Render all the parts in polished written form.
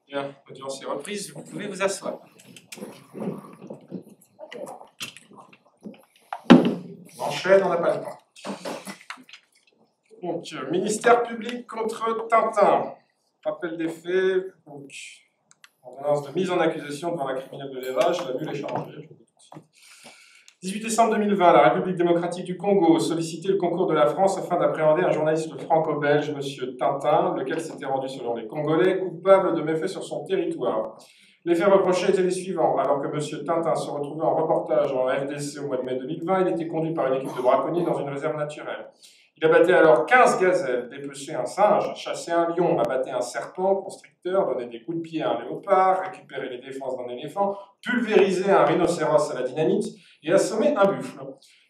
Bien, l'audience est reprise, vous pouvez vous asseoir. On enchaîne, on n'a pas le temps. Donc, ministère public contre Tintin. Rappel des faits, donc, ordonnance de mise en accusation devant la criminelle de l'élevage, la mule est chargée. 18 décembre 2020, la République démocratique du Congo sollicitait le concours de la France afin d'appréhender un journaliste franco-belge, M. Tintin, lequel s'était rendu, selon les Congolais, coupable de méfaits sur son territoire. Les faits reprochés étaient les suivants. Alors que M. Tintin se retrouvait en reportage en RDC au mois de mai 2020, il était conduit par une équipe de braconniers dans une réserve naturelle. Il abattait alors 15 gazelles, dépeçait un singe, chassait un lion, abattait un serpent constricteur, donnait des coups de pied à un léopard, récupérait les défenses d'un éléphant, pulvérisait un rhinocéros à la dynamite et assommait un buffle.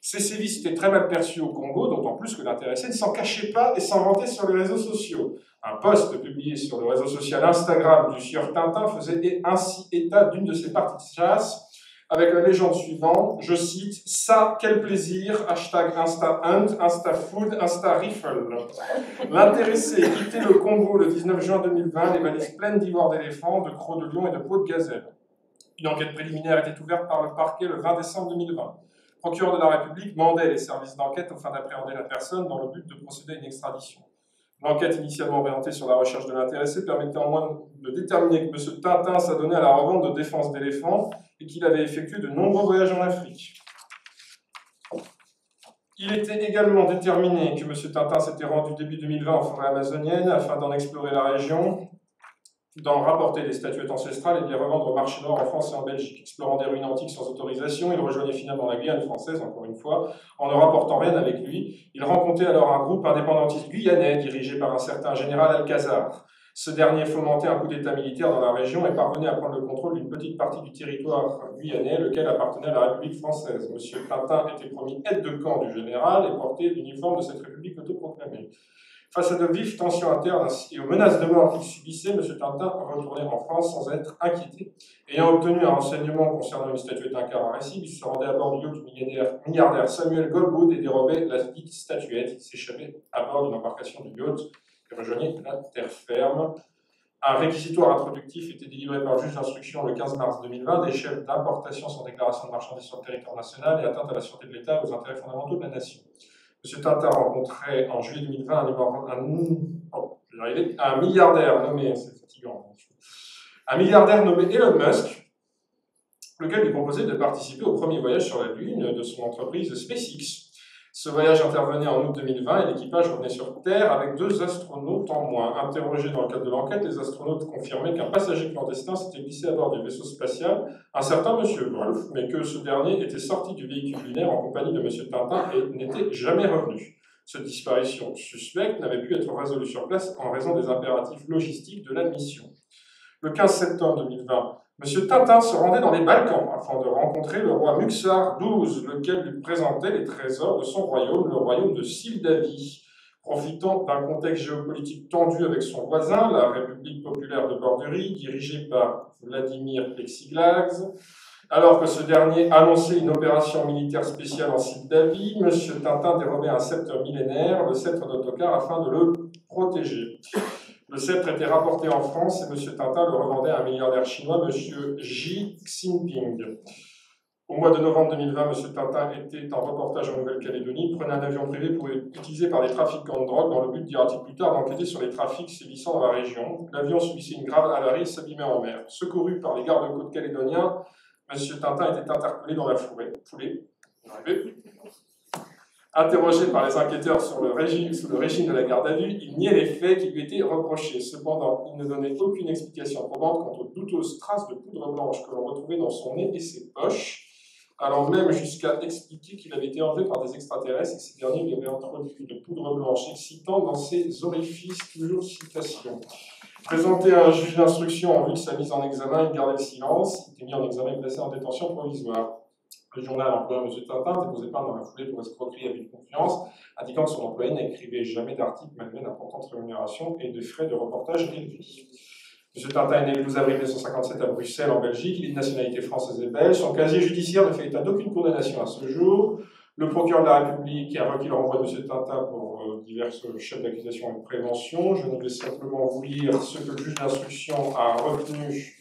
Ces sévices étaient très mal perçus au Congo, d'autant plus que l'intéressé ne s'en cachait pas et s'en vantait sur les réseaux sociaux. Un post publié sur le réseau social Instagram du sieur Tintin faisait ainsi état d'une de ses parties de chasse, avec la légende suivante, je cite, « Ça, quel plaisir, hashtag InstaHunt, InstaFood, InstaRifle ». L'intéressé quittait le Congo le 19 juin 2020, les valises pleines d'ivoire d'éléphant, de crocs de lion et de peaux de gazelle. Une enquête préliminaire était ouverte par le parquet le 20 décembre 2020. Le procureur de la République mandait les services d'enquête afin d'appréhender la personne dans le but de procéder à une extradition. L'enquête initialement orientée sur la recherche de l'intéressé permettait en moins de déterminer que M. Tintin s'adonnait à la revente de défense d'éléphants et qu'il avait effectué de nombreux voyages en Afrique. Il était également déterminé que M. Tintin s'était rendu début 2020 en forêt amazonienne afin d'en explorer la région, d'en rapporter des statuettes ancestrales et de les revendre au marché noir en France et en Belgique. Explorant des ruines antiques sans autorisation, il rejoignait finalement la Guyane française, encore une fois, en ne rapportant rien avec lui. Il rencontrait alors un groupe indépendantiste guyanais dirigé par un certain général Alcazar. Ce dernier fomentait un coup d'état militaire dans la région et parvenait à prendre le contrôle d'une petite partie du territoire guyanais, lequel appartenait à la République française. M. Tintin était promis aide de camp du général et portait l'uniforme de cette République autoproclamée. Face à de vives tensions internes et aux menaces de mort qu'il subissait, M. Tintin retournait en France sans être inquiété. Ayant obtenu un renseignement concernant une statuette incarnaressible, il se rendait à bord du yacht du milliardaire Samuel Goldwood et dérobait la dite statuette. Il s'échappait à bord d'une embarcation du yacht qui rejoignait la terre ferme. Un réquisitoire introductif était délivré par le juge d'instruction le 15 mars 2020. Des chefs d'importation sans déclaration de marchandises sur le territoire national et atteinte à la sûreté de l'État et aux intérêts fondamentaux de la nation. M. Tintin rencontrait en juillet 2020 un milliardaire nommé, c'est fatigant, un milliardaire nommé Elon Musk, lequel lui proposait de participer au premier voyage sur la Lune de son entreprise SpaceX. Ce voyage intervenait en août 2020 et l'équipage revenait sur Terre avec 2 astronautes en moins. Interrogés dans le cadre de l'enquête, les astronautes confirmaient qu'un passager clandestin s'était glissé à bord du vaisseau spatial, un certain M. Wolf, mais que ce dernier était sorti du véhicule lunaire en compagnie de M. Tintin et n'était jamais revenu. Cette disparition suspecte n'avait pu être résolue sur place en raison des impératifs logistiques de la mission. Le 15 septembre 2020, M. Tintin se rendait dans les Balkans afin de rencontrer le roi Muxar XII, lequel lui présentait les trésors de son royaume, le royaume de Sildavie. Profitant d'un contexte géopolitique tendu avec son voisin, la République populaire de Bordurie, dirigée par Vladimir Plexiglas, alors que ce dernier annonçait une opération militaire spéciale en Sildavie, M. Tintin dérobait un sceptre millénaire, le sceptre d'Ottokar, afin de le protéger. Le sceptre était rapporté en France et M. Tintin le revendait à un milliardaire chinois, M. Xi Jinping. Au mois de novembre 2020, M. Tintin était en reportage en Nouvelle-Calédonie, prenait un avion privé pour être utilisé par des trafiquants de drogue dans le but, dira-t-il plus tard, d'enquêter sur les trafics sévissant dans la région. L'avion subissait une grave avarie et s'abîmait en mer. Secouru par les gardes-côtes calédoniens, M. Tintin était interpellé dans la foulée. Interrogé par les enquêteurs sous le régime de la garde à vue, il niait les faits qui lui étaient reprochés. Cependant, il ne donnait aucune explication probante quant aux douteuses traces de poudre blanche que l'on retrouvait dans son nez et ses poches, allant même jusqu'à expliquer qu'il avait été enlevé par des extraterrestres et que ces derniers lui avaient introduit une poudre blanche excitant dans ses orifices, toujours citation. Présenté à un juge d'instruction en vue de sa mise en examen, il gardait le silence, il était mis en examen et placé en détention provisoire. Le journal employant M. Tintin déposait plainte dans la foulée pour escroquerie à vie de confiance, indiquant que son employé n'écrivait jamais d'articles malgré d'importantes rémunérations et de frais de reportage élevés. M. Tintin est né le 12 avril 1957 à Bruxelles, en Belgique. Il est de nationalité française et belge. Son casier judiciaire ne fait état d'aucune condamnation à ce jour. Le procureur de la République a requis le renvoi de M. Tintin pour divers chefs d'accusation et de prévention. Je vais simplement vous lire ce que le juge d'instruction a retenu,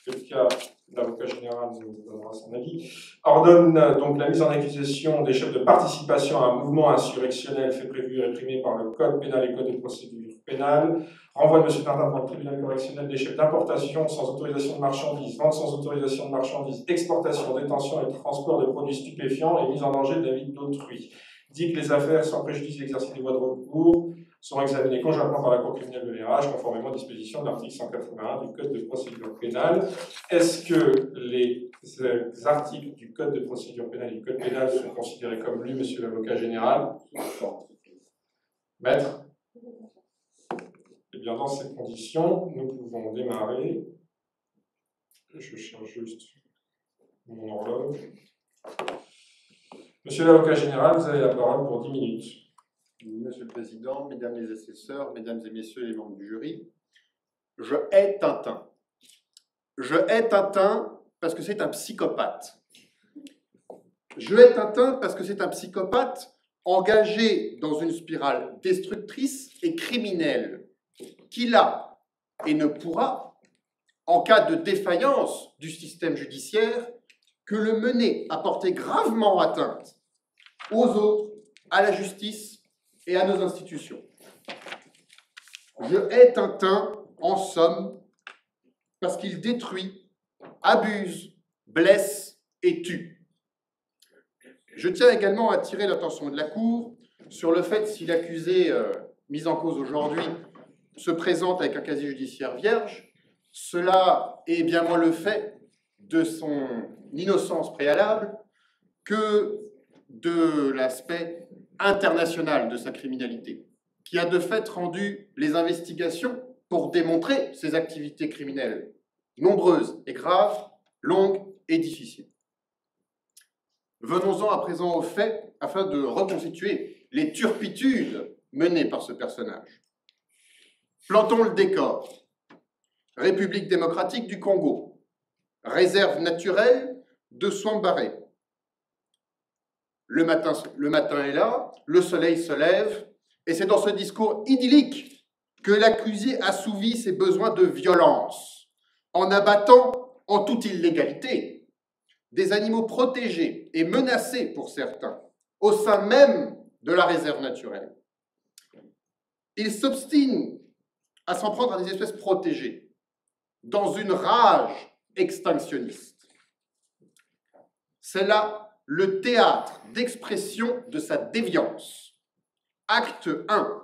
le cas l'avocat général nous donnera son avis, ordonne donc la mise en accusation des chefs de participation à un mouvement insurrectionnel fait prévu et réprimé par le Code pénal et Code de procédure pénale, renvoie de M. Tintin devant le tribunal correctionnel des chefs d'importation sans autorisation de marchandises, vente sans autorisation de marchandises, exportation, détention et transport de produits stupéfiants et mise en danger de la vie d'autrui. Dit que les affaires, sans préjudice de l'exercice des voies de recours, seront examinées conjointement par la Cour criminelle de l'Érage, conformément aux dispositions de l'article 181 du Code de procédure pénale. Est-ce que les articles du Code de procédure pénale et du Code pénal sont considérés comme lus, monsieur l'avocat général? Maître? Eh bien, dans ces conditions, nous pouvons démarrer. Je cherche juste mon horloge. Monsieur l'avocat général, vous avez la parole pour 10 minutes. Monsieur le Président, Mesdames les assesseurs, Mesdames et Messieurs les membres du jury, je hais Tintin. Je hais Tintin parce que c'est un psychopathe. Je hais Tintin parce que c'est un psychopathe engagé dans une spirale destructrice et criminelle qu'il a et ne pourra, en cas de défaillance du système judiciaire, que le mener à porter gravement atteinte aux autres, à la justice et à nos institutions. Je hais Tintin, en somme, parce qu'il détruit, abuse, blesse et tue. Je tiens également à attirer l'attention de la Cour sur le fait, si l'accusé mis en cause aujourd'hui se présente avec un casier judiciaire vierge, cela est bien moins le fait de son innocence préalable que de l'aspect international de sa criminalité, qui a de fait rendu les investigations pour démontrer ses activités criminelles nombreuses et graves, longues et difficiles. Venons-en à présent aux faits afin de reconstituer les turpitudes menées par ce personnage. Plantons le décor. République démocratique du Congo, réserve naturelle de Swambaré. Le matin est là, le soleil se lève, et c'est dans ce discours idyllique que l'accusé assouvit ses besoins de violence, en abattant en toute illégalité des animaux protégés et menacés pour certains, au sein même de la réserve naturelle. Il s'obstine à s'en prendre à des espèces protégées, dans une rage extinctionniste. C'est là le théâtre d'expression de sa déviance. Acte 1.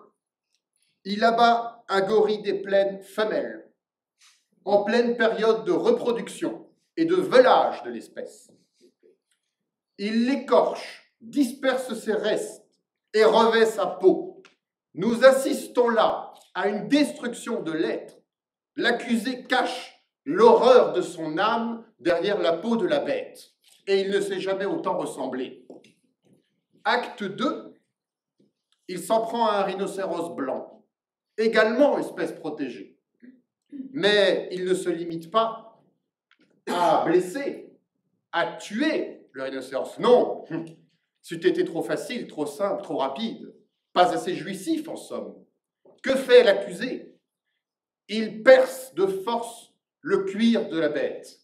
Il abat un gorille des plaines femelle, en pleine période de reproduction et de velage de l'espèce. Il l'écorche, disperse ses restes et revêt sa peau. Nous assistons là à une destruction de l'être. L'accusé cache l'horreur de son âme derrière la peau de la bête, et il ne s'est jamais autant ressemblé. Acte 2, il s'en prend à un rhinocéros blanc, également espèce protégée. Mais il ne se limite pas à blesser, à tuer le rhinocéros. Non, c'eût été trop facile, trop simple, trop rapide, pas assez jouissif en somme. Que fait l'accusé? Il perce de force le cuir de la bête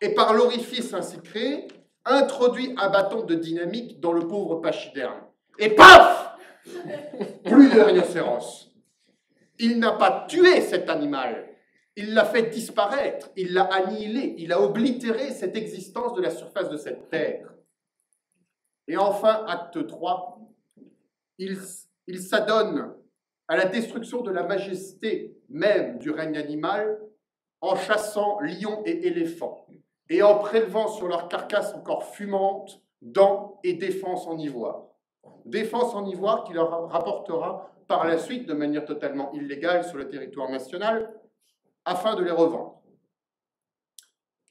et par l'orifice ainsi créé, introduit un bâton de dynamite dans le pauvre pachyderme. Et paf! Plus de rhinocéros. Il n'a pas tué cet animal, il l'a fait disparaître, il l'a annihilé, il a oblitéré cette existence de la surface de cette terre. Et enfin, acte 3, il s'adonne à la destruction de la majesté même du règne animal en chassant lions et éléphants et en prélevant sur leur carcasse encore fumante dents et défenses en ivoire. Défense en ivoire qui leur rapportera par la suite de manière totalement illégale sur le territoire national afin de les revendre.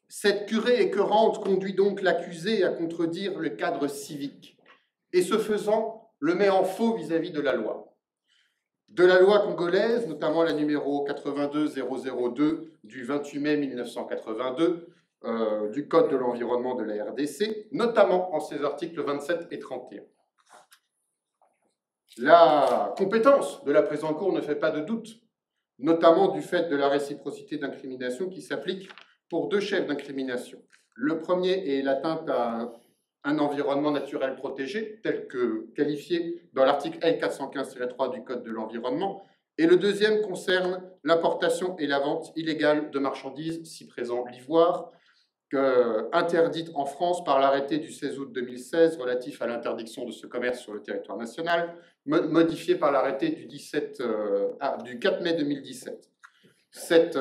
Cette curée écœurante conduit donc l'accusé à contredire le cadre civique et ce faisant le met en faux vis-à-vis de la loi. De la loi congolaise, notamment la numéro 82002 du 28 mai 1982, du Code de l'environnement de la RDC, notamment en ses articles 27 et 31. La compétence de la présente Cour ne fait pas de doute, notamment du fait de la réciprocité d'incrimination qui s'applique pour deux chefs d'incrimination. Le premier est l'atteinte à un environnement naturel protégé, tel que qualifié dans l'article L415-3 du Code de l'environnement, et le deuxième concerne l'importation et la vente illégale de marchandises, si présent l'ivoire, interdite en France par l'arrêté du 16 août 2016 relatif à l'interdiction de ce commerce sur le territoire national, modifié par l'arrêté du 4 mai 2017. Cette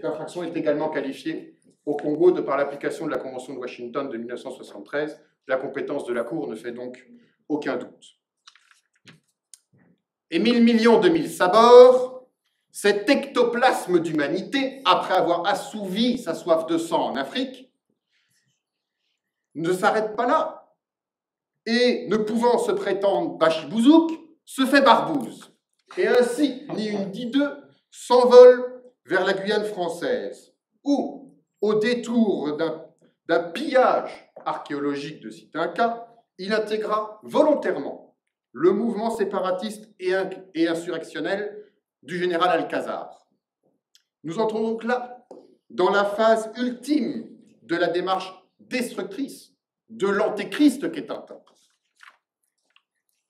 infraction est également qualifiée au Congo de par l'application de la Convention de Washington de 1973. La compétence de la Cour ne fait donc aucun doute. Et 1000 millions de mille sabords, cet ectoplasme d'humanité, après avoir assouvi sa soif de sang en Afrique, ne s'arrête pas là. Et, ne pouvant se prétendre bachibouzouk, se fait barbouze. Et ainsi, ni une ni deux, s'envole vers la Guyane française, où, au détour d'un pillage archéologique de Sitinka, il intégra volontairement le mouvement séparatiste et insurrectionnel du général Alcazar. Nous entrons donc là dans la phase ultime de la démarche destructrice de l'antéchrist qu'est Tintin.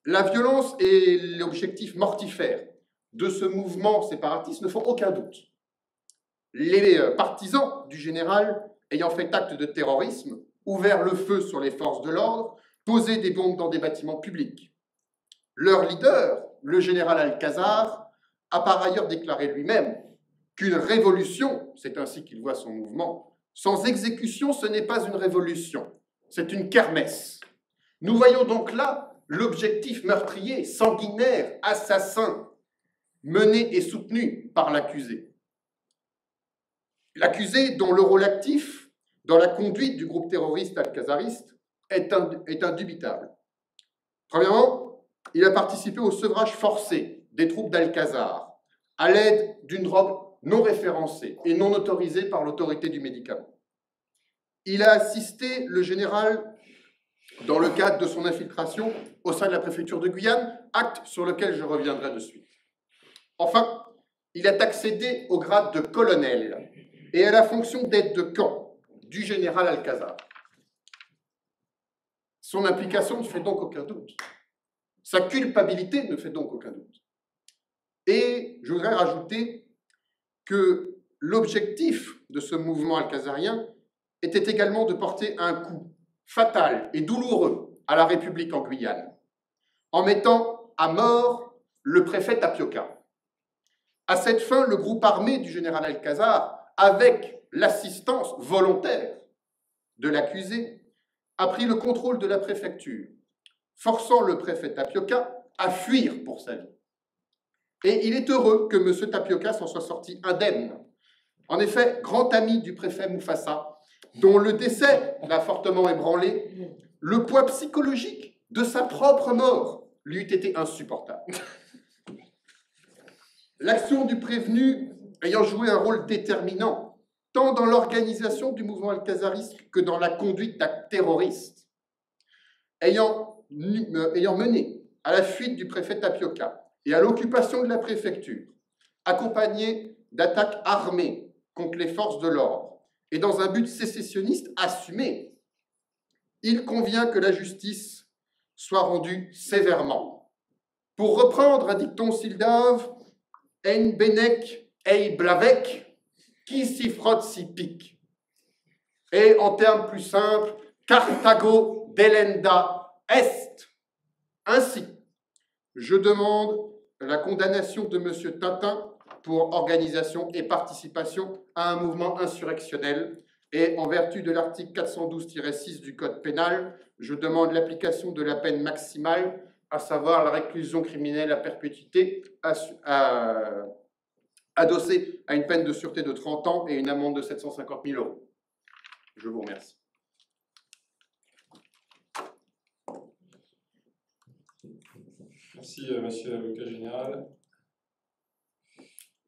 La violence et l'objectif mortifère de ce mouvement séparatiste ne font aucun doute. Les partisans du général ayant fait acte de terrorisme, ouvert le feu sur les forces de l'ordre, posé des bombes dans des bâtiments publics. Leur leader, le général Alcazar, a par ailleurs déclaré lui-même qu'une révolution, c'est ainsi qu'il voit son mouvement, sans exécution, ce n'est pas une révolution, c'est une kermesse. Nous voyons donc là l'objectif meurtrier, sanguinaire, assassin, mené et soutenu par l'accusé. L'accusé dont le rôle actif dans la conduite du groupe terroriste alcazariste est indubitable. Premièrement, il a participé au sevrage forcé des troupes d'Alcazar à l'aide d'une drogue non référencée et non autorisée par l'autorité du médicament. Il a assisté le général dans le cadre de son infiltration au sein de la préfecture de Guyane, acte sur lequel je reviendrai de suite. Enfin, il a accédé au grade de colonel et à la fonction d'aide de camp du général Alcazar. Son implication ne fait donc aucun doute. Sa culpabilité ne fait donc aucun doute. Et je voudrais rajouter que l'objectif de ce mouvement alcazarien était également de porter un coup fatal et douloureux à la République en Guyane, en mettant à mort le préfet Tapioca. À cette fin, le groupe armé du général Alcazar, avec l'assistance volontaire de l'accusé, a pris le contrôle de la préfecture, forçant le préfet Tapioca à fuir pour sa vie. Et il est heureux que M. Tapioca s'en soit sorti indemne. En effet, grand ami du préfet Mufasa, dont le décès l'a fortement ébranlé, le poids psychologique de sa propre mort lui eût été insupportable. L'action du prévenu ayant joué un rôle déterminant, tant dans l'organisation du mouvement alcazariste que dans la conduite d'actes terroristes, ayant mené à la fuite du préfet Tapioca et à l'occupation de la préfecture, accompagné d'attaques armées contre les forces de l'ordre et dans un but sécessionniste assumé, il convient que la justice soit rendue sévèrement. Pour reprendre un dicton sildave, « En benek ei blavek, qui s'y frotte s'y pique ». Et en termes plus simples, « Carthago delenda est ». Ainsi, je demande la condamnation de M. Tintin pour organisation et participation à un mouvement insurrectionnel. Et en vertu de l'article 412-6 du Code pénal, je demande l'application de la peine maximale, à savoir la réclusion criminelle à perpétuité, adossée à une peine de sûreté de 30 ans et une amende de 750 000 €. Je vous remercie. Merci, monsieur l'avocat général.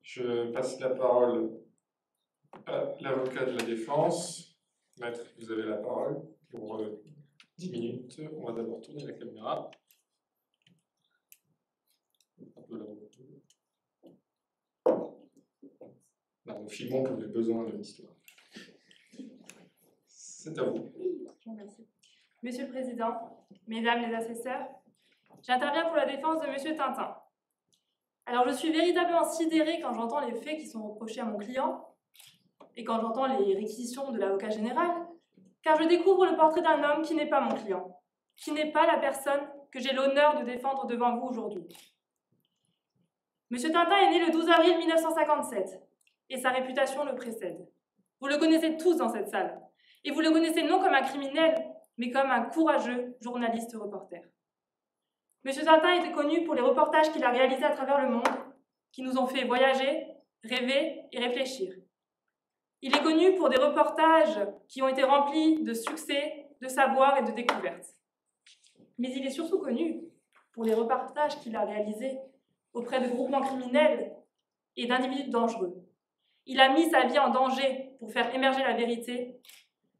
Je passe la parole à l'avocat de la défense. Maître, vous avez la parole pour 10 minutes. On va d'abord tourner la caméra. Là, nous filmons pour les besoins de l'histoire. C'est à vous. Merci. Monsieur le Président, Mesdames les assesseurs, j'interviens pour la défense de Monsieur Tintin. Alors, je suis véritablement sidérée quand j'entends les faits qui sont reprochés à mon client et quand j'entends les réquisitions de l'avocat général, car je découvre le portrait d'un homme qui n'est pas mon client, qui n'est pas la personne que j'ai l'honneur de défendre devant vous aujourd'hui. Monsieur Tintin est né le 12 avril 1957 et sa réputation le précède. Vous le connaissez tous dans cette salle et vous le connaissez non comme un criminel, mais comme un courageux journaliste-reporter. Monsieur Tintin était connu pour les reportages qu'il a réalisés à travers le monde, qui nous ont fait voyager, rêver et réfléchir. Il est connu pour des reportages qui ont été remplis de succès, de savoir et de découvertes. Mais il est surtout connu pour les reportages qu'il a réalisés auprès de groupements criminels et d'individus dangereux. Il a mis sa vie en danger pour faire émerger la vérité,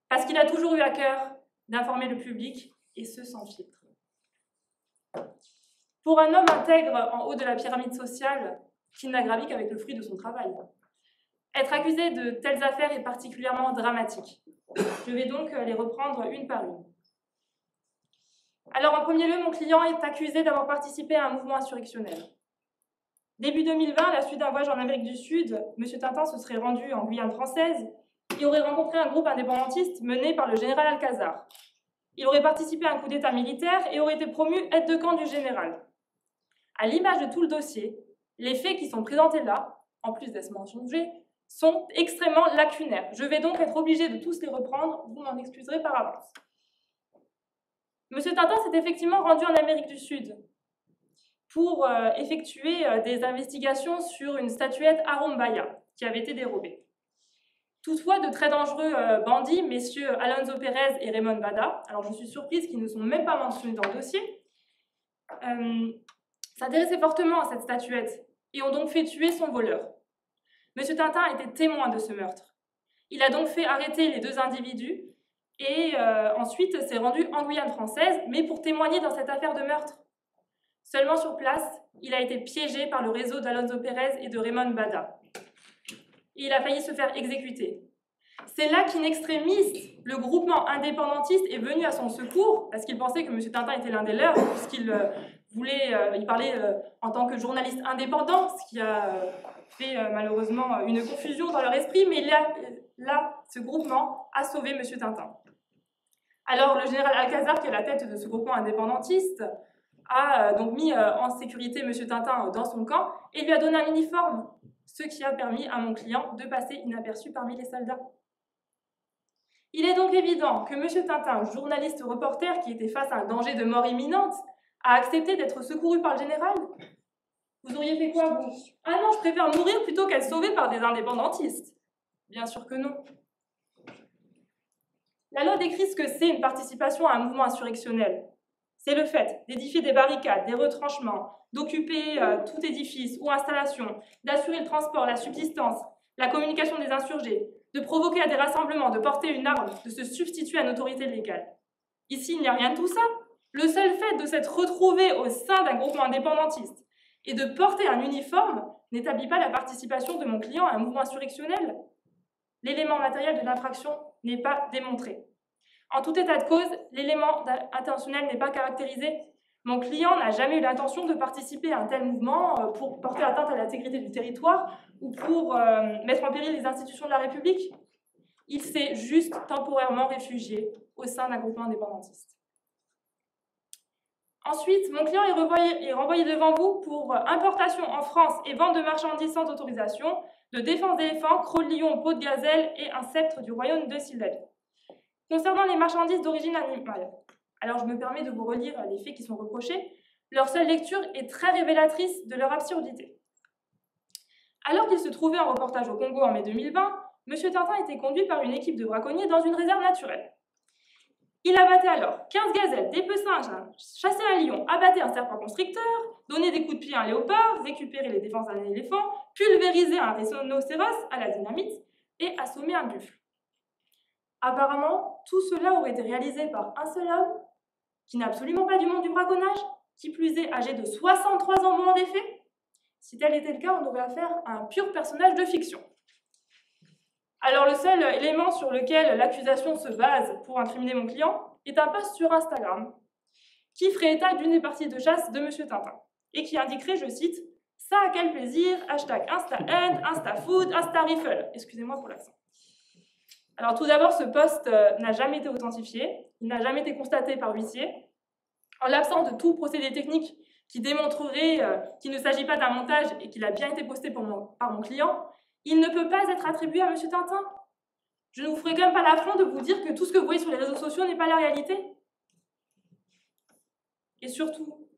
parce qu'il a toujours eu à cœur d'informer le public, et ce sans filtre. Pour un homme intègre en haut de la pyramide sociale, qui n'a gravi qu'avec le fruit de son travail, être accusé de telles affaires est particulièrement dramatique. Je vais donc les reprendre une par une. Alors, en premier lieu, mon client est accusé d'avoir participé à un mouvement insurrectionnel. Début 2020, à la suite d'un voyage en Amérique du Sud, M. Tintin se serait rendu en Guyane française et aurait rencontré un groupe indépendantiste mené par le général Alcazar. Il aurait participé à un coup d'état militaire et aurait été promu aide de camp du général. À l'image de tout le dossier, les faits qui sont présentés là, en plus d'être mensongers, sont extrêmement lacunaires. Je vais donc être obligée de tous les reprendre, vous m'en excuserez par avance. M. Tintin s'est effectivement rendu en Amérique du Sud pour effectuer des investigations sur une statuette Arumbaya qui avait été dérobée. Toutefois, de très dangereux bandits, messieurs Alonso Pérez et Raymond Bada, alors je suis surprise qu'ils ne sont même pas mentionnés dans le dossier, s'intéressaient fortement à cette statuette et ont donc fait tuer son voleur. M. Tintin était témoin de ce meurtre. Il a donc fait arrêter les deux individus et ensuite s'est rendu en Guyane française, mais pour témoigner dans cette affaire de meurtre. Seulement sur place, il a été piégé par le réseau d'Alonso Pérez et de Raymond Bada. Et il a failli se faire exécuter. C'est là qu'in extremis, le groupement indépendantiste est venu à son secours, parce qu'il pensait que M. Tintin était l'un des leurs, puisqu'il il parlait en tant que journaliste indépendant, ce qui a fait malheureusement une confusion dans leur esprit, mais là, ce groupement a sauvé M. Tintin. Alors, le général Alcazar, qui est à la tête de ce groupement indépendantiste, a donc mis en sécurité M. Tintin dans son camp et lui a donné un uniforme, ce qui a permis à mon client de passer inaperçu parmi les soldats. Il est donc évident que M. Tintin, journaliste reporter qui était face à un danger de mort imminente, a accepté d'être secouru par le général. Vous auriez fait quoi, vous? Ah non, je préfère mourir plutôt qu'être sauvé par des indépendantistes. Bien sûr que non. La loi décrit ce que c'est une participation à un mouvement insurrectionnel. C'est le fait d'édifier des barricades, des retranchements, d'occuper tout édifice ou installation, d'assurer le transport, la subsistance, la communication des insurgés, de provoquer à des rassemblements, de porter une arme, de se substituer à une autorité légale. Ici, il n'y a rien de tout ça. Le seul fait de s'être retrouvé au sein d'un groupement indépendantiste et de porter un uniforme n'établit pas la participation de mon client à un mouvement insurrectionnel. L'élément matériel de l'infraction n'est pas démontré. En tout état de cause, l'élément intentionnel n'est pas caractérisé. Mon client n'a jamais eu l'intention de participer à un tel mouvement pour porter atteinte à l'intégrité du territoire ou pour mettre en péril les institutions de la République. Il s'est juste temporairement réfugié au sein d'un groupement indépendantiste. Ensuite, mon client est renvoyé devant vous pour importation en France et vente de marchandises sans autorisation, de défense d'éléphants, crocs de lion, peau de gazelle et un sceptre du royaume de Sildavie. Concernant les marchandises d'origine animale, alors je me permets de vous relire les faits qui sont reprochés. Leur seule lecture est très révélatrice de leur absurdité. Alors qu'il se trouvait en reportage au Congo en mai 2020, M. Tintin était conduit par une équipe de braconniers dans une réserve naturelle. Il abattait alors 15 gazelles, dépeçait un singe, chassait un lion, abattait un serpent constricteur, donnait des coups de pied à un léopard, récupérait les défenses d'un éléphant, pulvérisait un rhinocéros à la dynamite et assommait un buffle. Apparemment, tout cela aurait été réalisé par un seul homme, qui n'est absolument pas du monde du braconnage, qui plus est âgé de 63 ans au moment des faits. Si tel était le cas, on aurait affaire à un pur personnage de fiction. Alors le seul élément sur lequel l'accusation se base pour incriminer mon client est un post sur Instagram qui ferait état d'une des parties de chasse de M. Tintin et qui indiquerait, je cite, « Ça a quel plaisir, hashtag InstaHunt, InstaFood, InstaRiffle ». Excusez-moi pour l'accent. Alors tout d'abord, ce post n'a jamais été authentifié, il n'a jamais été constaté par huissier. En l'absence de tout procédé technique qui démontrerait qu'il ne s'agit pas d'un montage et qu'il a bien été posté par mon client, il ne peut pas être attribué à M. Tintin. Je ne vous ferai quand même pas l'affront de vous dire que tout ce que vous voyez sur les réseaux sociaux n'est pas la réalité. Et surtout,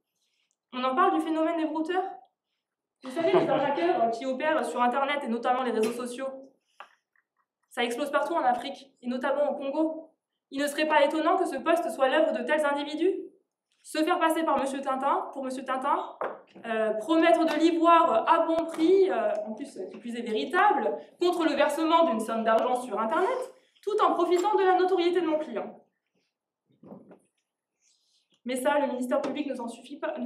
on en parle du phénomène des brouteurs. Vous savez, les arnaqueurs qui opèrent sur Internet et notamment les réseaux sociaux, ça explose partout en Afrique, et notamment au Congo. Il ne serait pas étonnant que ce poste soit l'œuvre de tels individus. Se faire passer par M. Tintin, pour M. Tintin, promettre de l'ivoire à bon prix, en plus qui plus est véritable, contre le versement d'une somme d'argent sur Internet, tout en profitant de la notoriété de mon client. Mais ça, le ministère public ne s'en soucie pas.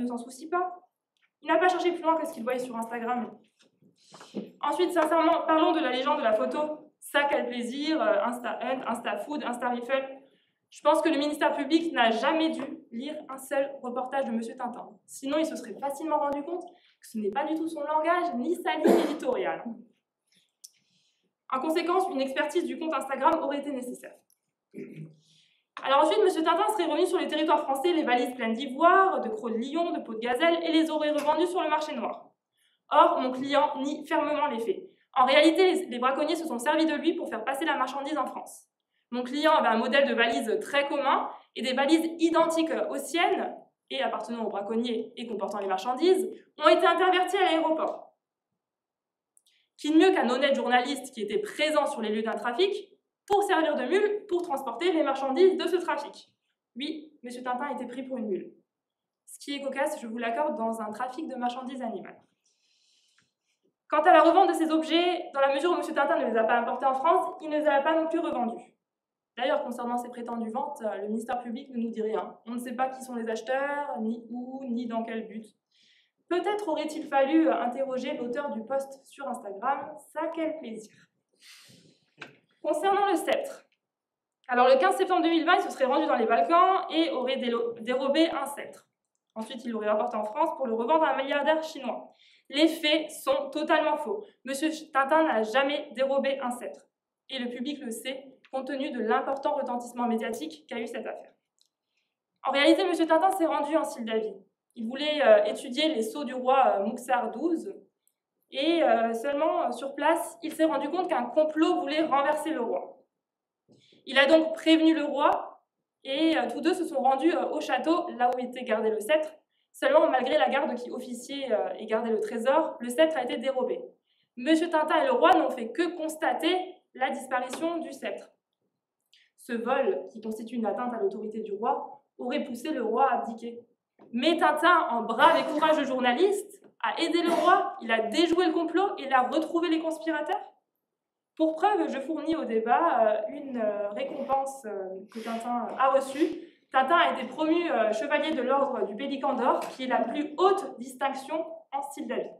Il n'a pas cherché plus loin que ce qu'il voyait sur Instagram. Ensuite, sincèrement, parlons de la légende de la photo. Ça, quel plaisir, InstaHunt, InstaFood, InstaRiffle. Je pense que le ministère public n'a jamais dû lire un seul reportage de M. Tintin. Sinon, il se serait facilement rendu compte que ce n'est pas du tout son langage, ni sa ligne éditoriale. En conséquence, une expertise du compte Instagram aurait été nécessaire. Alors ensuite, M. Tintin serait revenu sur les territoires français les valises pleines d'ivoire, de crocs de lion, de peaux de gazelle, et les aurait revendues sur le marché noir. Or, mon client nie fermement les faits. En réalité, les braconniers se sont servis de lui pour faire passer la marchandise en France. Mon client avait un modèle de valise très commun et des valises identiques aux siennes et appartenant aux braconniers et comportant les marchandises ont été interverties à l'aéroport. Qui de mieux qu'un honnête journaliste qui était présent sur les lieux d'un trafic pour servir de mule pour transporter les marchandises de ce trafic. Oui, M. Tintin a été pris pour une mule. Ce qui est cocasse, je vous l'accorde, dans un trafic de marchandises animales. Quant à la revente de ces objets, dans la mesure où M. Tintin ne les a pas importés en France, il ne les a pas non plus revendus. D'ailleurs, concernant ces prétendues ventes, le ministère public ne nous dit rien. On ne sait pas qui sont les acheteurs, ni où, ni dans quel but. Peut-être aurait-il fallu interroger l'auteur du post sur Instagram. Ça, quel plaisir. Concernant le sceptre. Alors, le 15 septembre 2020, il se serait rendu dans les Balkans et aurait dérobé un sceptre. Ensuite, il l'aurait rapporté en France pour le revendre à un milliardaire chinois. Les faits sont totalement faux. M. Tintin n'a jamais dérobé un sceptre. Et le public le sait, compte tenu de l'important retentissement médiatique qu'a eu cette affaire. En réalité, M. Tintin s'est rendu en Moldavie. Il voulait étudier les sceaux du roi Mouksar XII, et seulement sur place, il s'est rendu compte qu'un complot voulait renverser le roi. Il a donc prévenu le roi, et tous deux se sont rendus au château, là où était gardé le sceptre. Seulement, malgré la garde qui officiait et gardait le trésor, le sceptre a été dérobé. M. Tintin et le roi n'ont fait que constater la disparition du sceptre. Ce vol, qui constitue une atteinte à l'autorité du roi, aurait poussé le roi à abdiquer. Mais Tintin, en brave et courageux journaliste, a aidé le roi, il a déjoué le complot et il a retrouvé les conspirateurs. Pour preuve, je fournis au débat une récompense que Tintin a reçue. Tintin a été promu chevalier de l'ordre du Pélican d'Or, qui est la plus haute distinction en Moldavie.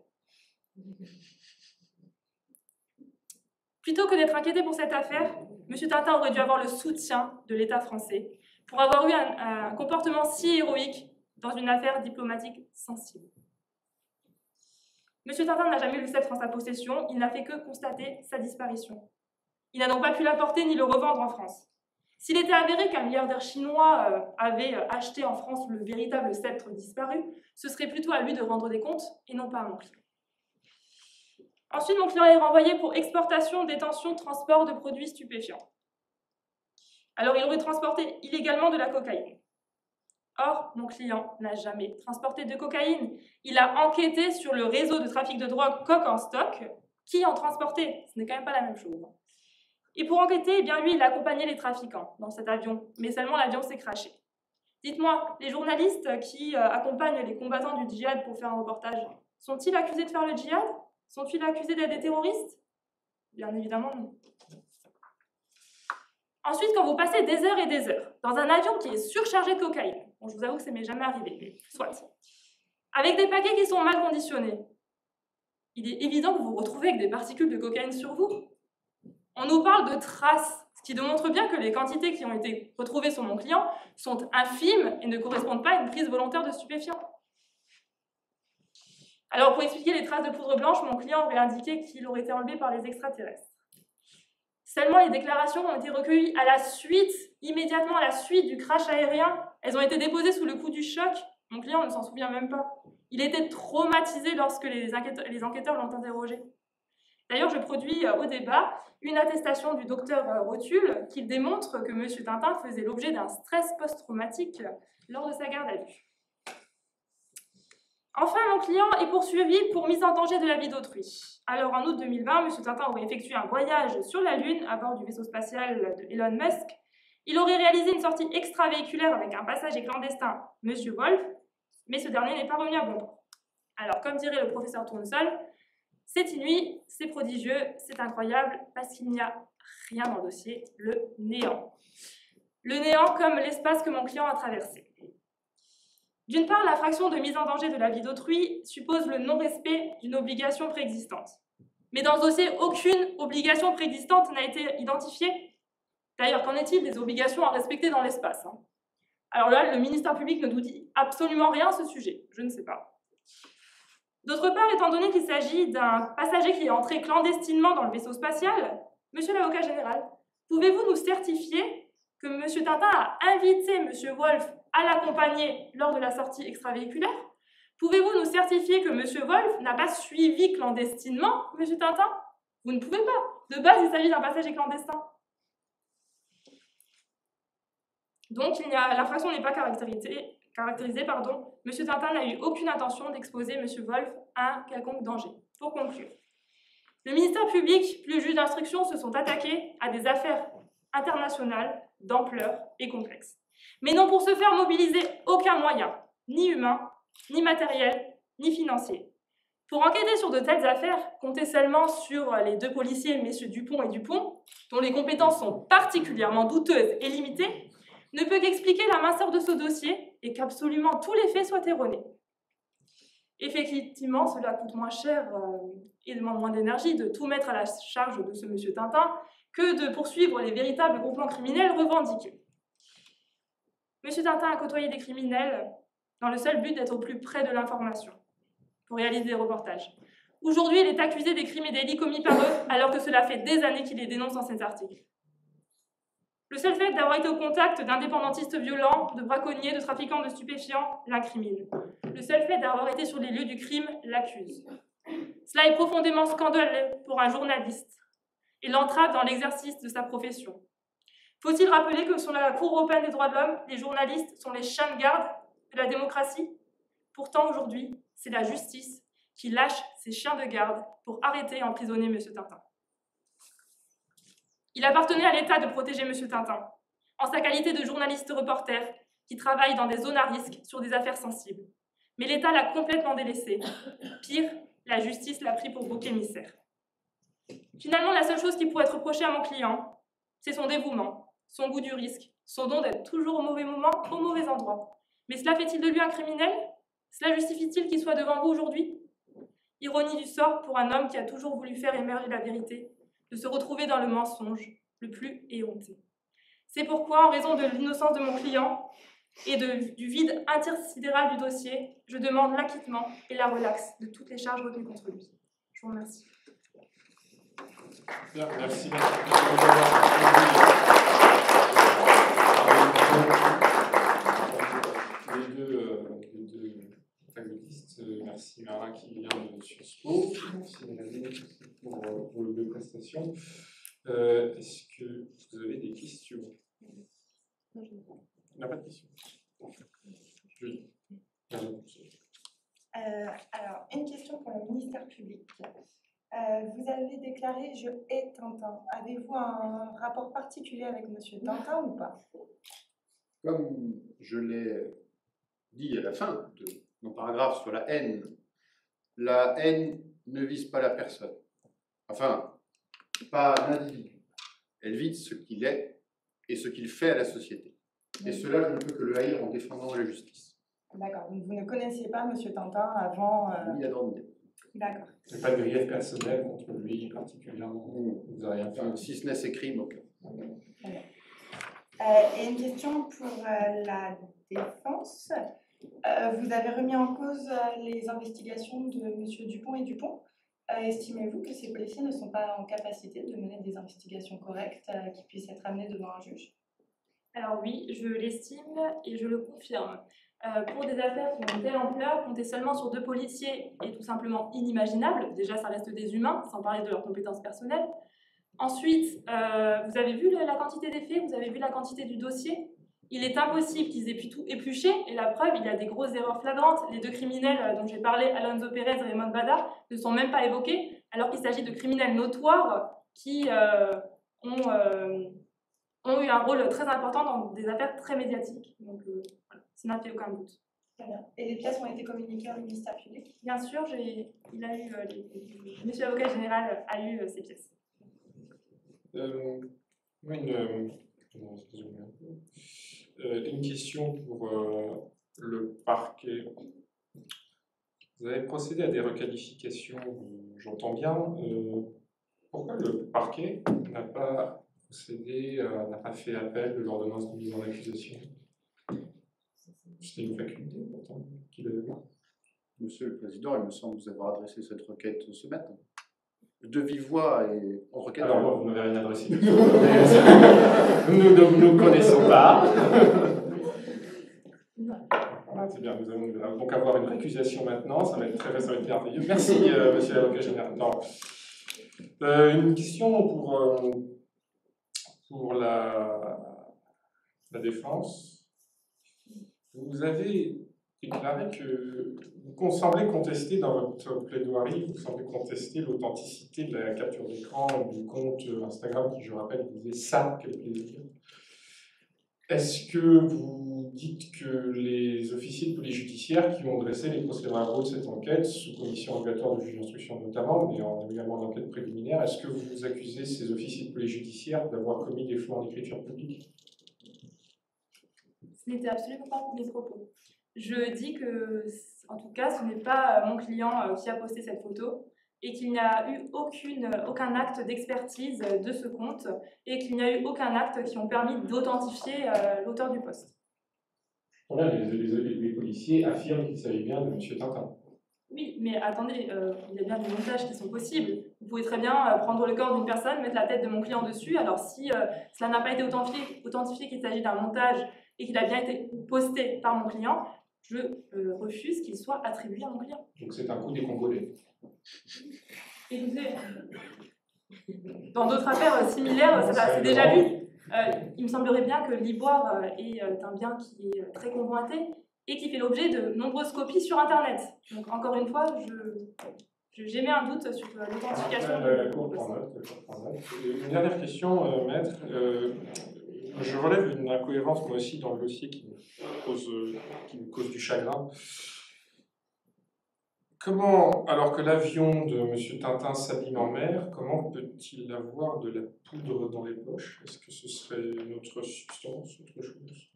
Plutôt que d'être inquiété pour cette affaire, M. Tintin aurait dû avoir le soutien de l'État français pour avoir eu un comportement si héroïque dans une affaire diplomatique sensible. M. Tintin n'a jamais eu le sceptre en sa possession, il n'a fait que constater sa disparition. Il n'a donc pas pu l'apporter ni le revendre en France. S'il était avéré qu'un milliardaire chinois avait acheté en France le véritable sceptre disparu, ce serait plutôt à lui de rendre des comptes et non pas à mon client. Ensuite, mon client est renvoyé pour exportation, détention, transport de produits stupéfiants. Alors, il aurait transporté illégalement de la cocaïne. Or, mon client n'a jamais transporté de cocaïne. Il a enquêté sur le réseau de trafic de drogue Coq en stock. Qui en transportait? Ce n'est quand même pas la même chose. Et pour enquêter, eh bien lui, il a accompagné les trafiquants dans cet avion, mais seulement l'avion s'est crashé. Dites-moi, les journalistes qui accompagnent les combattants du djihad pour faire un reportage, sont-ils accusés de faire le djihad? Sont-ils accusés d'être des terroristes? Bien évidemment non. Ensuite, quand vous passez des heures et des heures dans un avion qui est surchargé de cocaïne, bon, je vous avoue que ça m'est jamais arrivé, mais soit, avec des paquets qui sont mal conditionnés, il est évident que vous vous retrouvez avec des particules de cocaïne sur vous. On nous parle de traces, ce qui démontre bien que les quantités qui ont été retrouvées sur mon client sont infimes et ne correspondent pas à une prise volontaire de stupéfiants. Alors, pour expliquer les traces de poudre blanche, mon client aurait indiqué qu'il aurait été enlevé par les extraterrestres. Seulement, les déclarations ont été recueillies à la suite, immédiatement à la suite du crash aérien. Elles ont été déposées sous le coup du choc. Mon client ne s'en souvient même pas. Il était traumatisé lorsque les enquêteurs l'ont interrogé. D'ailleurs, je produis au débat une attestation du docteur Rotule qui démontre que M. Tintin faisait l'objet d'un stress post-traumatique lors de sa garde à vue. Enfin, mon client est poursuivi pour mise en danger de la vie d'autrui. Alors, en août 2020, M. Tintin aurait effectué un voyage sur la Lune à bord du vaisseau spatial de Elon Musk. Il aurait réalisé une sortie extravéhiculaire avec un passager clandestin, M. Wolf, mais ce dernier n'est pas revenu à bon port. Alors, comme dirait le professeur Tournesol, c'est inouï, c'est prodigieux, c'est incroyable, parce qu'il n'y a rien dans le dossier, le néant. Le néant comme l'espace que mon client a traversé. D'une part, la fraction de mise en danger de la vie d'autrui suppose le non-respect d'une obligation préexistante. Mais dans ce dossier, aucune obligation préexistante n'a été identifiée. D'ailleurs, qu'en est-il des obligations à respecter dans l'espace ? Alors là, le ministère public ne nous dit absolument rien à ce sujet. Je ne sais pas. D'autre part, étant donné qu'il s'agit d'un passager qui est entré clandestinement dans le vaisseau spatial, monsieur l'avocat général, pouvez-vous nous certifier que M. Tintin a invité M. Wolf à l'accompagner lors de la sortie extravéhiculaire? Pouvez-vous nous certifier que M. Wolf n'a pas suivi clandestinement M. Tintin? Vous ne pouvez pas. De base, il s'agit d'un passager clandestin. Donc, l'infraction n'est pas caractérisée. M. Tintin n'a eu aucune intention d'exposer M. Wolf à un quelconque danger. Pour conclure, le ministère public, plus le juge d'instruction, se sont attaqués à des affaires internationales d'ampleur et complexes. Mais non pour se faire mobiliser aucun moyen, ni humain, ni matériel, ni financier. Pour enquêter sur de telles affaires, comptez seulement sur les deux policiers, messieurs Dupont et Dupont, dont les compétences sont particulièrement douteuses et limitées, ne peut qu'expliquer la minceur de ce dossier et qu'absolument tous les faits soient erronés. Effectivement, cela coûte moins cher et demande moins d'énergie de tout mettre à la charge de ce monsieur Tintin que de poursuivre les véritables groupements criminels revendiqués. Monsieur Tintin a côtoyé des criminels dans le seul but d'être au plus près de l'information pour réaliser des reportages. Aujourd'hui, il est accusé des crimes et délits commis par eux alors que cela fait des années qu'il les dénonce dans ses articles. Le seul fait d'avoir été au contact d'indépendantistes violents, de braconniers, de trafiquants de stupéfiants l'incrimine. Le seul fait d'avoir été sur les lieux du crime l'accuse. Cela est profondément scandaleux pour un journaliste et l'entrave dans l'exercice de sa profession. Faut-il rappeler que sur la Cour européenne des droits de l'homme, les journalistes sont les chiens de garde de la démocratie? Pourtant, aujourd'hui, c'est la justice qui lâche ses chiens de garde pour arrêter et emprisonner M. Tintin. Il appartenait à l'État de protéger M. Tintin, en sa qualité de journaliste reporter qui travaille dans des zones à risque sur des affaires sensibles. Mais l'État l'a complètement délaissé. Pire, la justice l'a pris pour bouc émissaire. Finalement, la seule chose qui pourrait être reprochée à mon client, c'est son dévouement, son goût du risque, son don d'être toujours au mauvais moment, au mauvais endroit. Mais cela fait-il de lui un criminel? Cela justifie-t-il qu'il soit devant vous aujourd'hui? Ironie du sort pour un homme qui a toujours voulu faire émerger la vérité, de se retrouver dans le mensonge le plus éhonté. C'est pourquoi, en raison de l'innocence de mon client et du vide intersidéral du dossier, je demande l'acquittement et la relaxe de toutes les charges retenues contre lui. Je vous remercie. Bien, merci. Les deux protagonistes, merci Merlin qui vient de Sciences Po, merci Mélanie pour vos deux prestations. Est-ce que vous avez des questions? Il n'y a pas de questions. Oui. Alors, une question pour le ministère public. Vous avez déclaré « Je hais Tintin ». Avez-vous un rapport particulier avec M. Tintin ou pas? Comme je l'ai dit à la fin de mon paragraphe sur la haine ne vise pas la personne. Enfin, pas l'individu. Elle vise ce qu'il est et ce qu'il fait à la société. Et cela, je ne peux que le haïr en défendant la justice. D'accord, donc vous ne connaissiez pas M. Tintin avant... Ni Adam ni Ève. D'accord. Il n'y a pas de grief personnel contre lui particulièrement. Vous n'avez rien fait. Si ce n'est ses crimes, donc. Et une question pour la défense. Vous avez remis en cause les investigations de M. Dupont et Dupont. Estimez-vous que ces policiers ne sont pas en capacité de mener des investigations correctes qui puissent être amenées devant un juge? Alors oui, je l'estime et je le confirme. Pour des affaires qui ont une telle ampleur, compter seulement sur 2 policiers est tout simplement inimaginable. Déjà, ça reste des humains, sans parler de leurs compétences personnelles. Ensuite, vous avez vu la quantité des faits, vous avez vu la quantité du dossier. Il est impossible qu'ils aient pu tout éplucher, et la preuve, il y a des grosses erreurs flagrantes. Les 2 criminels dont j'ai parlé, Alonso Pérez et Raymond Bada, ne sont même pas évoqués, alors qu'il s'agit de criminels notoires qui ont eu un rôle très important dans des affaires très médiatiques. Donc, ça n'a fait aucun doute. Très bien. Et les pièces ont été communiquées au ministère public? Bien sûr, Monsieur l'avocat général a eu ces pièces. Une question pour le parquet. Vous avez procédé à des requalifications, j'entends bien. Pourquoi le parquet n'a pas fait appel de l'ordonnance de mise en accusation? C'était une faculté, pourtant, qu'il avait. Monsieur le Président, il me semble vous avoir adressé cette requête ce matin. De vive voix et en requête. Alors non, vous n'avez rien adressé. Nous ne nous connaissons pas. Voilà, c'est bien, nous allons donc avoir une récusation maintenant, ça va être très merveilleux. Merci, monsieur l'avocat général. Non. Une question pour la défense. Vous avez déclaré que vous semblez contester dans votre plaidoirie, vous semblez contester l'authenticité de la capture d'écran du compte Instagram qui, je rappelle, disait ça, quel plaisir. Est-ce que vous dites que les officiers de police judiciaire qui ont dressé les procédures de cette enquête, sous commission rogatoire de juge d'instruction notamment, mais également en enquête préliminaire, est-ce que vous accusez ces officiers de police judiciaire d'avoir commis des fautes en écriture publique? Ce n'était absolument pas mes propos. Je dis que, en tout cas, ce n'est pas mon client qui a posté cette photo et qu'il n'y a eu aucun acte d'expertise de ce compte et qu'il n'y a eu aucun acte qui ont permis d'authentifier l'auteur du post. Les policiers affirment qu'il s'agit bien de M. Tintin. Oui, mais attendez, il y a bien des montages qui sont possibles. Vous pouvez très bien prendre le corps d'une personne, mettre la tête de mon client dessus. Alors si cela n'a pas été authentifié qu'il s'agit d'un montage et qu'il a bien été posté par mon client, je refuse qu'il soit attribué à mon client. Donc c'est un coup des Congolais. Écoutez, dans d'autres affaires similaires, ça s'est déjà vu. Il me semblerait bien que l'ivoire est un bien qui est très convoité et qui fait l'objet de nombreuses copies sur Internet. Donc encore une fois, j'émets un doute sur l'authentification. La Cour prend note. Une dernière question, maître. Je relève une incohérence moi aussi dans le dossier qui me cause du chagrin. Comment, alors que l'avion de M. Tintin s'abîme en mer, comment peut-il avoir de la poudre dans les poches? Est-ce que ce serait une autre substance, autre chose?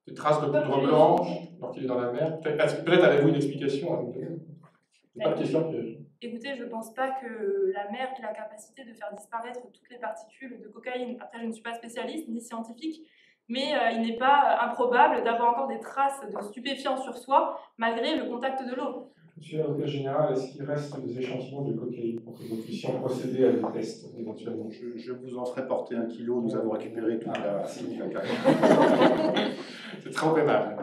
Des traces de poudre blanche alors qu'il est dans la mer? Peut-être avez-vous une explication à nous donner? C'est pas une question piège. Écoutez, je ne pense pas que la mer ait la capacité de faire disparaître toutes les particules de cocaïne. Après, je ne suis pas spécialiste ni scientifique, mais il n'est pas improbable d'avoir encore des traces de stupéfiants sur soi, malgré le contact de l'eau. Monsieur l'avocat général, est-ce qu'il reste des échantillons de cocaïne pour que nous puissions procéder à des tests éventuellement? Je vous en ferai porter 1 kilo, nous avons récupéré toute la C'est trop aimable.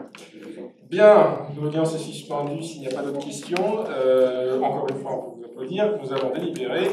Bien, l'audience est suspendue s'il n'y a pas d'autres questions. Encore une fois, on peut vous applaudir. Nous allons délibérer.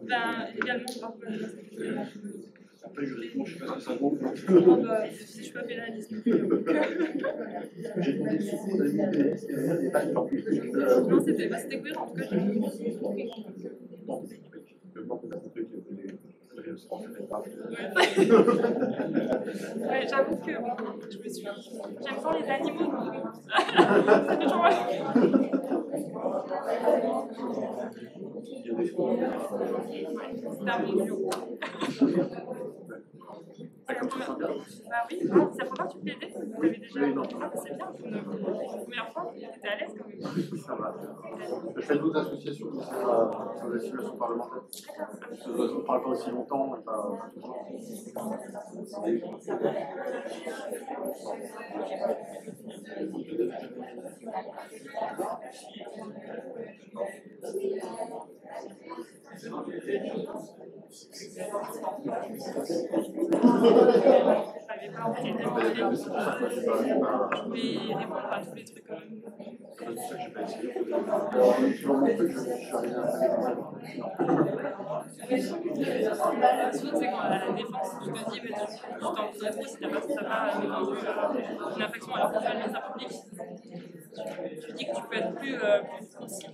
Ben, également, par rapport à Après, je réponds, je sais pas si ça vaut. si je peux faire la liste. J'ai demandé de suivre, on a mis des pas de temps. Non, c'était cohérent. En tout cas, j'ai Ouais, j'avoue que bon, j'aime tant les animaux, donc c'est toujours... C'est un bon duo. Bah oui, c'est la première fois que tu plaidais. Vous l'avez déjà. Ah, c'est bien, pour une première fois, tu étais à l'aise quand même. Ça va. Je fais d'autres associations, mais c'est pas des associations parlementaires. Je ne parle pas aussi longtemps et pas toujours. Pas en fait, tu pouvais répondre à tous les trucs quand même. Souvent, c'est quand à la défense, tu te dis, mais tu t'en voudrais trop si t'as pas défendu une infraction alors que tu as le ministère public. Tu dis que tu peux être plus concis.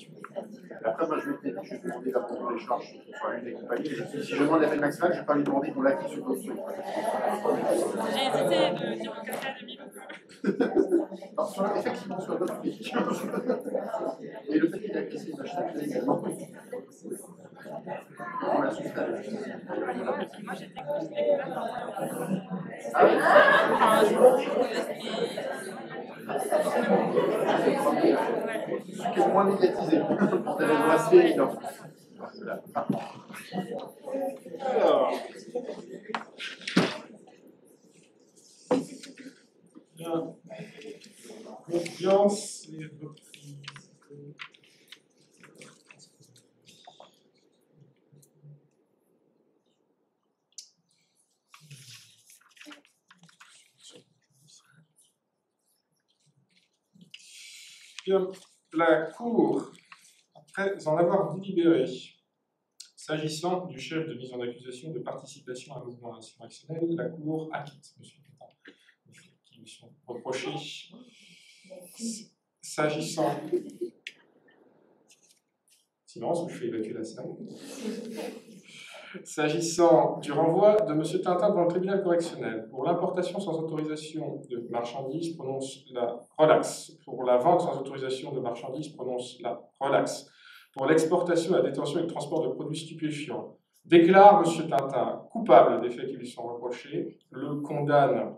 Après, moi, je vais demander d'apprendre les charges sur une et compagnie. Si je demande l'effet maximal, je ne vais pas lui demander qu'on l'acquis sur d'autres trucs. J'ai hésité de dire le cas de 1000. Effectivement, sur d'autres trucs. Et le fait qu'il a glissé une achetée également. On l'a soufflé. Moi, j'étais découverte dans Ah oui. C'est moins médiatisé pour tes raisons assez évidentes. Alors. Bien. L'audience est reprise. Bien. La Cour, après en avoir délibéré, s'agissant du chef de mise en accusation de participation à un mouvement insurrectionnel, la Cour acquitte M. Tantin, qui lui sont reprochés. S'agissant... Silence, ou je fais évacuer la salle. S'agissant du renvoi de M. Tintin devant le tribunal correctionnel pour l'importation sans autorisation de marchandises, prononce la relaxe. Pour la vente sans autorisation de marchandises, prononce la relaxe. Pour l'exportation, la détention et le transport de produits stupéfiants, déclare M. Tintin coupable des faits qui lui sont reprochés, le condamne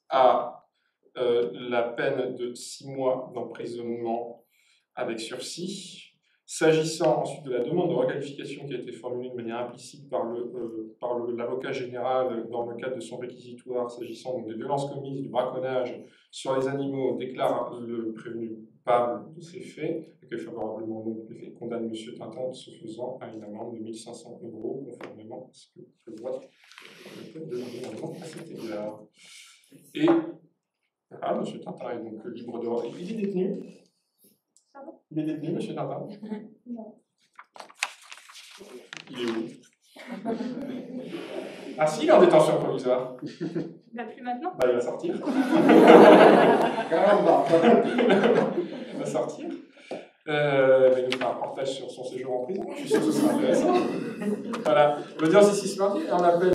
à la peine de 6 mois d'emprisonnement avec sursis. S'agissant ensuite de la demande de requalification qui a été formulée de manière implicite par l'avocat général dans le cadre de son réquisitoire, s'agissant donc des violences commises, du braconnage sur les animaux, déclare le prévenu coupable de ces faits, accueille favorablement donc les faits, condamne M. Tintin se faisant à une amende de 1 500 €, conformément à ce que prévoit le code de l'environnement à cet égard. Et voilà, M. Tintin est donc libre de... Il est détenu. Il est détenu, M. Tintin? Non. Il est où? Ah si, il est en détention provisoire. Bah, plus maintenant. Bah, il va sortir. Il va sortir. Il nous fera un reportage sur son séjour en prison. Je suis sûr que ce sera intéressant. Voilà. L'audience ici ce mardi, on appelle.